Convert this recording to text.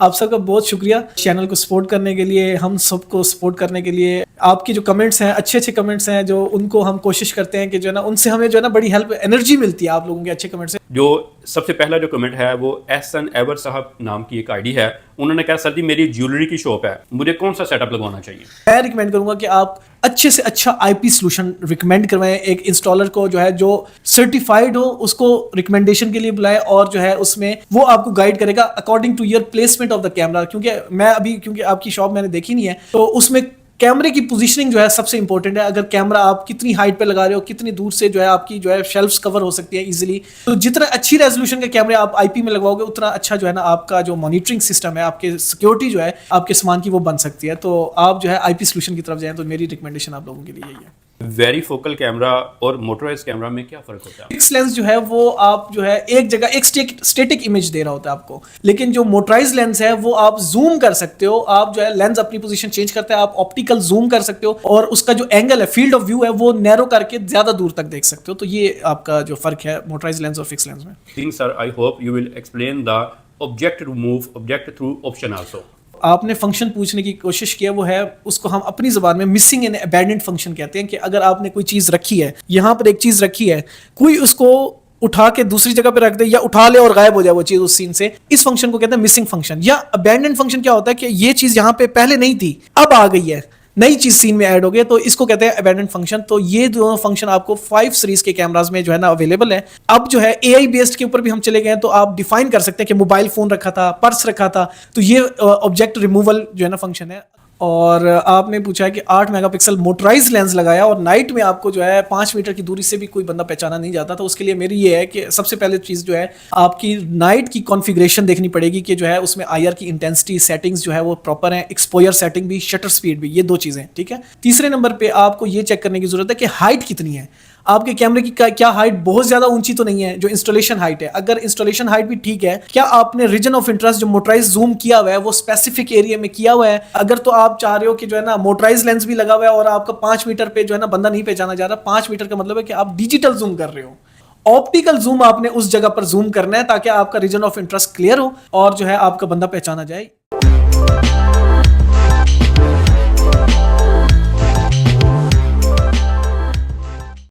आप सबका बहुत शुक्रिया चैनल को सपोर्ट करने के लिए, हम सबको सपोर्ट करने के लिए। आपके जो कमेंट्स हैं, अच्छे अच्छे कमेंट्स हैं, जो उनको हम कोशिश करते हैं कि जो है ना उनसे हमें जो है ना बड़ी हेल्प, एनर्जी मिलती है आप लोगों के अच्छे कमेंट से। जो सबसे पहला जो कमेंट है वो एहसन एवर साहब नाम की एक आईडी है, उन्होंने कहा सर जी मेरी ज्वेलरी की शॉप है, मुझे कौन सा सेटअप लगवाना चाहिए? मैं रिकमेंड करूंगा कि आप अच्छे से अच्छा आईपी सोल्यूशन रिकमेंड करवाएं, एक इंस्टॉलर को जो है जो सर्टिफाइड हो उसको रिकमेंडेशन के लिए बुलाएं, और जो है उसमें वो आपको गाइड करेगा according to your placement of the camera. क्योंकि आपकी शॉप मैंने देखी नहीं है, तो उसमें कैमरे की पोजीशनिंग जो है सबसे इंपॉर्टेंट है। अगर कैमरा आप कितनी हाइट पे लगा रहे हो, कितनी दूर से जो है आपकी जो है शेल्फ्स कवर हो सकती है इजीली, तो जितना अच्छी रेजोल्यूशन के कैमरे आप आईपी में लगवाओगे उतना अच्छा जो है ना आपका जो मॉनिटरिंग सिस्टम है, आपके सिक्योरिटी जो है आपके सामान की वो बन सकती है। तो आप जो है आईपी सोल्यूशन की तरफ जाएं, तो मेरी रिकमेंडेशन आप लोगों के लिए यही है। वेरी फोकल कैमरा और मोटराइज कैमरा में क्या फर्क होता है? फिक्स लेंस जो है वो आप जो है एक जगह एक स्टेटिक इमेज दे रहा होता है आपको, लेकिन जो मोटराइज लेंस है वो आप जूम कर सकते हो। आप जो है लेंस अपनी पोजीशन चेंज करते हैं, आप ऑप्टिकल जूम कर सकते हो, और उसका जो एंगल है, फील्ड ऑफ व्यू है, वो नैरो करके ज्यादा दूर तक देख सकते हो। तो ये आपका जो फर्क है मोटराइज लेंस और फिक्स लेंस में। Sir I hope you will explain the object remove object through option also. आपने फंक्शन पूछने की कोशिश की है, वो है उसको हम अपनी जबान में मिसिंग एंड अबैंडन्ड फंक्शन कहते हैं। कि अगर आपने कोई चीज रखी है, यहां पर एक चीज रखी है, कोई उसको उठा के दूसरी जगह पे रख दे या उठा ले और गायब हो जाए वो चीज उस सीन से, इस फंक्शन को कहते हैं मिसिंग फंक्शन। या अबैंडन्ड फंक्शन क्या होता है कि ये चीज यहां पे पहले नहीं थी, अब आ गई है, नई चीज सीन में ऐड हो गई, तो इसको कहते हैं अबैंडन्ड फंक्शन। तो ये दोनों फंक्शन आपको 5 सीरीज के कैमरास में जो है ना अवेलेबल है। अब जो है एआई बेस्ड के ऊपर भी हम चले गए हैं, तो आप डिफाइन कर सकते हैं कि मोबाइल फोन रखा था, पर्स रखा था, तो ये ऑब्जेक्ट रिमूवल जो है ना फंक्शन है। और आपने पूछा है कि 8 मेगापिक्सल मोटराइज लेंस लगाया और नाइट में आपको जो है 5 मीटर की दूरी से भी कोई बंदा पहचाना नहीं जाता। तो उसके लिए मेरी ये है कि सबसे पहले चीज़ जो है आपकी नाइट की कॉन्फ़िगरेशन देखनी पड़ेगी कि जो है उसमें आईआर की इंटेंसिटी सेटिंग्स जो है वो प्रॉपर है, एक्सपोजर सेटिंग भी, शटर स्पीड भी, ये 2 चीज़ें, ठीक है। तीसरे नंबर पे आपको ये चेक करने की जरूरत है कि हाइट कितनी है आपके कैमरे की, क्या हाइट बहुत ज्यादा ऊंची तो नहीं है, जो इंस्टॉलेशन हाइट है। अगर इंस्टॉलेशन हाइट भी ठीक है, क्या आपने रीजन ऑफ इंटरेस्ट जो मोटराइज जूम किया हुआ है वो स्पेसिफिक एरिया में किया हुआ है। अगर तो आप चाह रहे हो कि जो है ना मोटराइज लेंस भी लगा हुआ है और आपका 5 मीटर पे जो है ना बंदा नहीं पहचाना जा रहा, 5 मीटर का मतलब है कि आप डिजिटल जूम कर रहे हो। ऑप्टिकल जूम आपने उस जगह पर जूम करना है ताकि आपका रीजन ऑफ इंटरेस्ट क्लियर हो और जो है आपका बंदा पहचाना जाए।